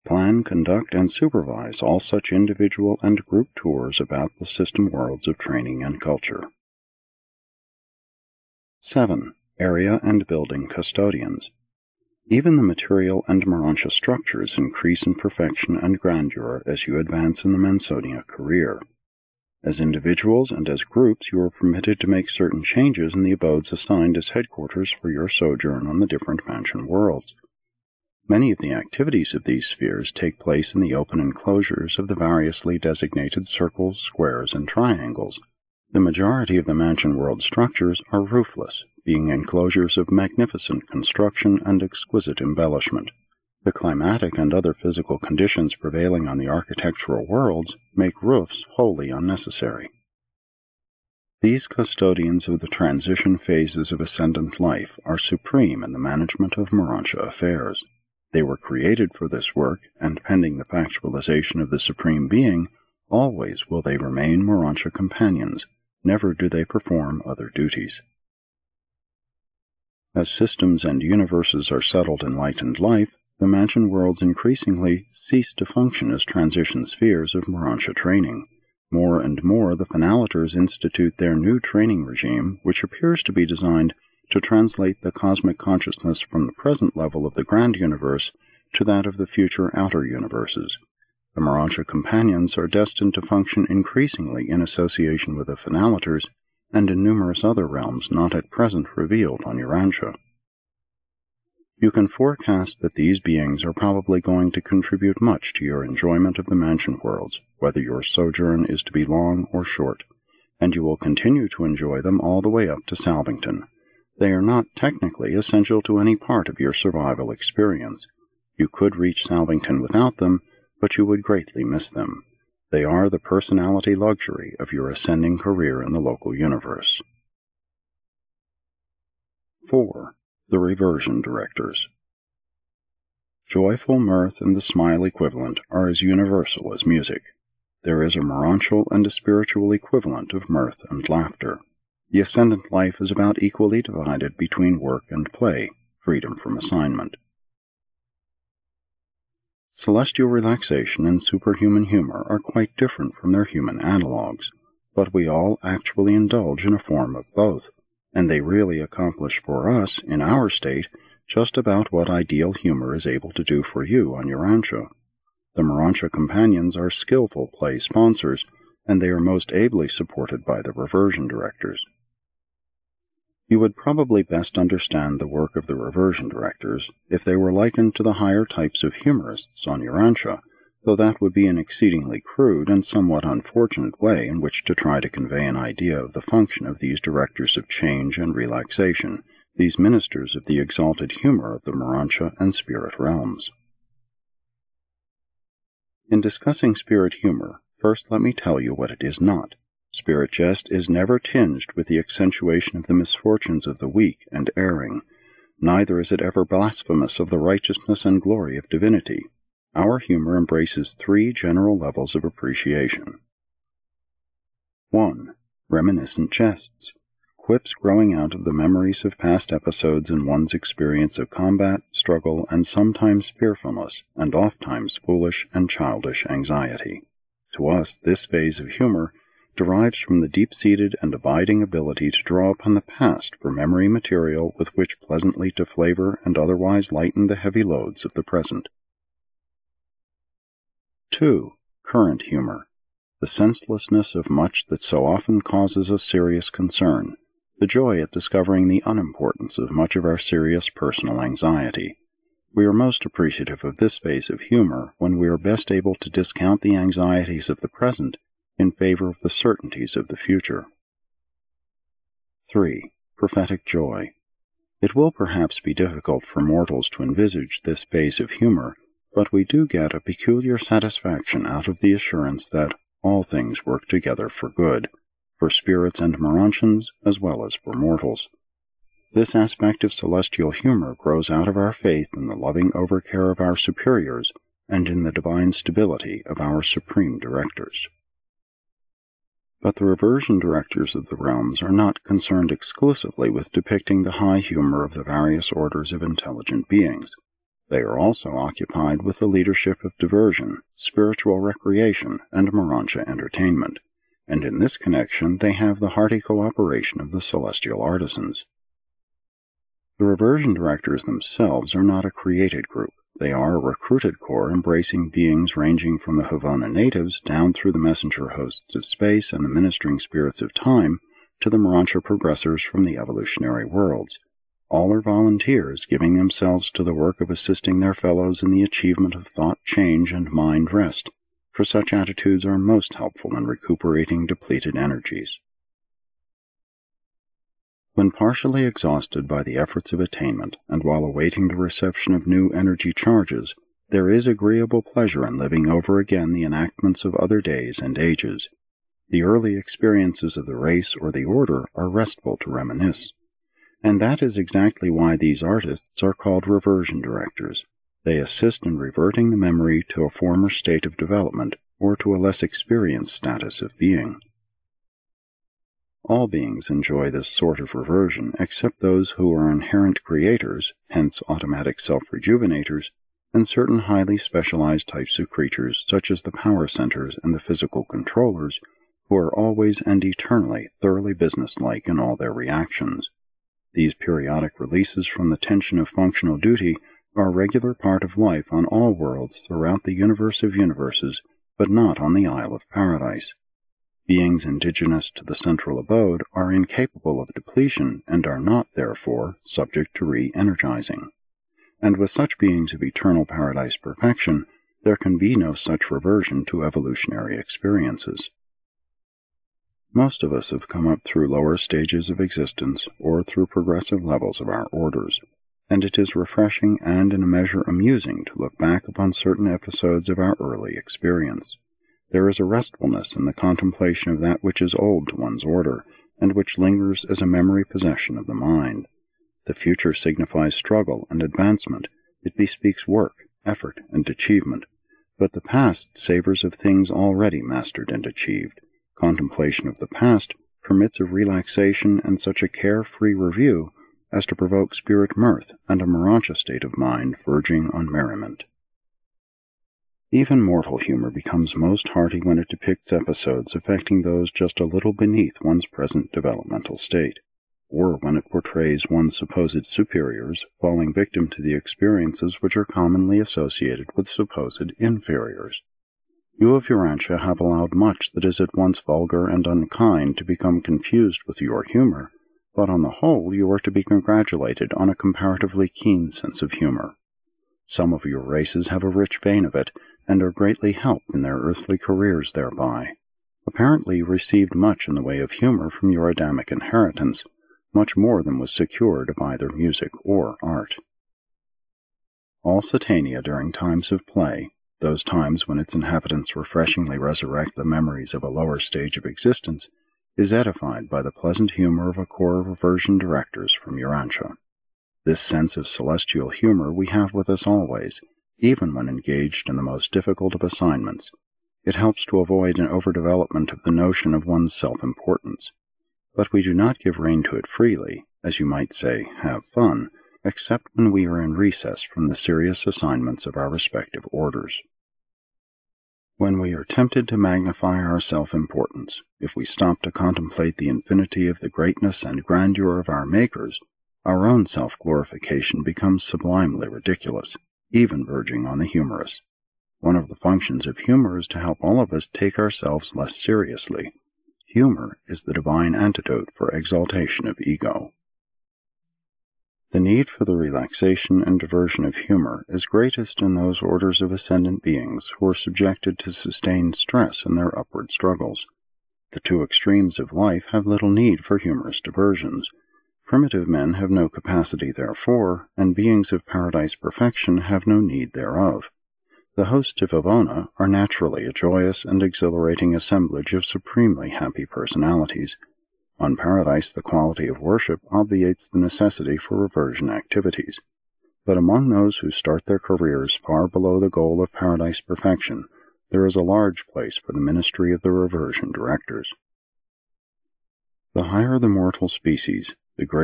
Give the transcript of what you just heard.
Plan, conduct, and supervise all such individual and group tours about the system worlds of training and culture. 7. Area and building custodians. Even the material and Urantia structures increase in perfection and grandeur as you advance in the Mansonia career. As individuals and as groups, you are permitted to make certain changes in the abodes assigned as headquarters for your sojourn on the different mansion worlds. Many of the activities of these spheres take place in the open enclosures of the variously designated circles, squares, and triangles. The majority of the mansion world structures are roofless, being enclosures of magnificent construction and exquisite embellishment. The climatic and other physical conditions prevailing on the architectural worlds make roofs wholly unnecessary. These custodians of the transition phases of ascendant life are supreme in the management of Urantia affairs. They were created for this work, and pending the factualization of the Supreme Being, always will they remain Urantia companions. Never do they perform other duties. As systems and universes are settled in light and life, the mansion worlds increasingly cease to function as transition spheres of Urantia training. More and more, the Finaliters institute their new training regime, which appears to be designed to translate the cosmic consciousness from the present level of the grand universe to that of the future outer universes. The Urantia companions are destined to function increasingly in association with the Finaliters and in numerous other realms not at present revealed on Urantia. You can forecast that these beings are probably going to contribute much to your enjoyment of the mansion worlds, whether your sojourn is to be long or short, and you will continue to enjoy them all the way up to Salvington. They are not technically essential to any part of your survival experience. You could reach Salvington without them, but you would greatly miss them. They are the personality luxury of your ascending career in the local universe. 4. The Reversion Directors. Joyful mirth and the smile equivalent are as universal as music. There is a Urantial and a spiritual equivalent of mirth and laughter. The ascendant life is about equally divided between work and play, freedom from assignment. Celestial relaxation and superhuman humor are quite different from their human analogues, but we all actually indulge in a form of both, and they really accomplish for us, in our state, just about what ideal humor is able to do for you on Urantia. The Urantia companions are skillful play sponsors, and they are most ably supported by the Reversion Directors. You would probably best understand the work of the Reversion Directors if they were likened to the higher types of humorists on Urantia, though that would be an exceedingly crude and somewhat unfortunate way in which to try to convey an idea of the function of these directors of change and relaxation, these ministers of the exalted humor of the Urantia and spirit realms. In discussing spirit humor, first let me tell you what it is not. Spirit jest is never tinged with the accentuation of the misfortunes of the weak and erring. Neither is it ever blasphemous of the righteousness and glory of divinity. Our humor embraces 3 general levels of appreciation. 1. Reminiscent jests. Quips growing out of the memories of past episodes in one's experience of combat, struggle, and sometimes fearfulness, and ofttimes foolish and childish anxiety. To us, this phase of humor derives from the deep-seated and abiding ability to draw upon the past for memory material with which pleasantly to flavor and otherwise lighten the heavy loads of the present. 2. Current humor. The senselessness of much that so often causes us serious concern. The joy at discovering the unimportance of much of our serious personal anxiety. We are most appreciative of this phase of humor when we are best able to discount the anxieties of the present in favor of the certainties of the future. 3. Prophetic joy. It will perhaps be difficult for mortals to envisage this phase of humor, but we do get a peculiar satisfaction out of the assurance that all things work together for good, for spirits and Urantians as well as for mortals. This aspect of celestial humor grows out of our faith in the loving overcare of our superiors and in the divine stability of our supreme directors. But the Reversion Directors of the realms are not concerned exclusively with depicting the high humor of the various orders of intelligent beings. They are also occupied with the leadership of diversion, spiritual recreation, and Urantia entertainment, and in this connection they have the hearty cooperation of the celestial artisans. The reversion directors themselves are not a created group. They are a recruited corps embracing beings ranging from the Havana natives down through the messenger hosts of space and the ministering spirits of time to the Urantia progressors from the evolutionary worlds. All are volunteers, giving themselves to the work of assisting their fellows in the achievement of thought change and mind rest, for such attitudes are most helpful in recuperating depleted energies. When partially exhausted by the efforts of attainment, and while awaiting the reception of new energy charges, there is agreeable pleasure in living over again the enactments of other days and ages. The early experiences of the race or the order are restful to reminisce. And that is exactly why these artists are called reversion directors. They assist in reverting the memory to a former state of development or to a less experienced status of being. All beings enjoy this sort of reversion except those who are inherent creators, hence automatic self-rejuvenators, and certain highly specialized types of creatures such as the power centers and the physical controllers, who are always and eternally thoroughly businesslike in all their reactions. These periodic releases from the tension of functional duty are a regular part of life on all worlds throughout the universe of universes, but not on the Isle of Paradise. Beings indigenous to the central abode are incapable of depletion and are not, therefore, subject to re-energizing. And with such beings of eternal paradise perfection, there can be no such reversion to evolutionary experiences. Most of us have come up through lower stages of existence or through progressive levels of our orders, and it is refreshing and in a measure amusing to look back upon certain episodes of our early experience. There is a restfulness in the contemplation of that which is old to one's order, and which lingers as a memory possession of the mind. The future signifies struggle and advancement. It bespeaks work, effort, and achievement. But the past savors of things already mastered and achieved. Contemplation of the past permits of relaxation and such a carefree review as to provoke spirit mirth and a Urantia state of mind verging on merriment. Even mortal humor becomes most hearty when it depicts episodes affecting those just a little beneath one's present developmental state, or when it portrays one's supposed superiors falling victim to the experiences which are commonly associated with supposed inferiors. You of Urantia have allowed much that is at once vulgar and unkind to become confused with your humor, but on the whole you are to be congratulated on a comparatively keen sense of humor. Some of your races have a rich vein of it, and are greatly helped in their earthly careers thereby. Apparently you received much in the way of humor from your Adamic inheritance, much more than was secured of either music or art. All Satania during times of play, those times when its inhabitants refreshingly resurrect the memories of a lower stage of existence, is edified by the pleasant humor of a corps of reversion directors from Urantia. This sense of celestial humor we have with us always, even when engaged in the most difficult of assignments. It helps to avoid an overdevelopment of the notion of one's self-importance. But we do not give rein to it freely, as you might say, have fun, except when we are in recess from the serious assignments of our respective orders. When we are tempted to magnify our self-importance, if we stop to contemplate the infinity of the greatness and grandeur of our makers, our own self-glorification becomes sublimely ridiculous, even verging on the humorous. One of the functions of humor is to help all of us take ourselves less seriously. Humor is the divine antidote for exaltation of ego. The need for the relaxation and diversion of humor is greatest in those orders of ascendant beings who are subjected to sustained stress in their upward struggles. The two extremes of life have little need for humorous diversions. Primitive men have no capacity therefore, and beings of paradise perfection have no need thereof. The hosts of Avona are naturally a joyous and exhilarating assemblage of supremely happy personalities. On Paradise the quality of worship obviates the necessity for reversion activities. But among those who start their careers far below the goal of Paradise perfection, there is a large place for the ministry of the reversion directors. The higher the mortal species, the greater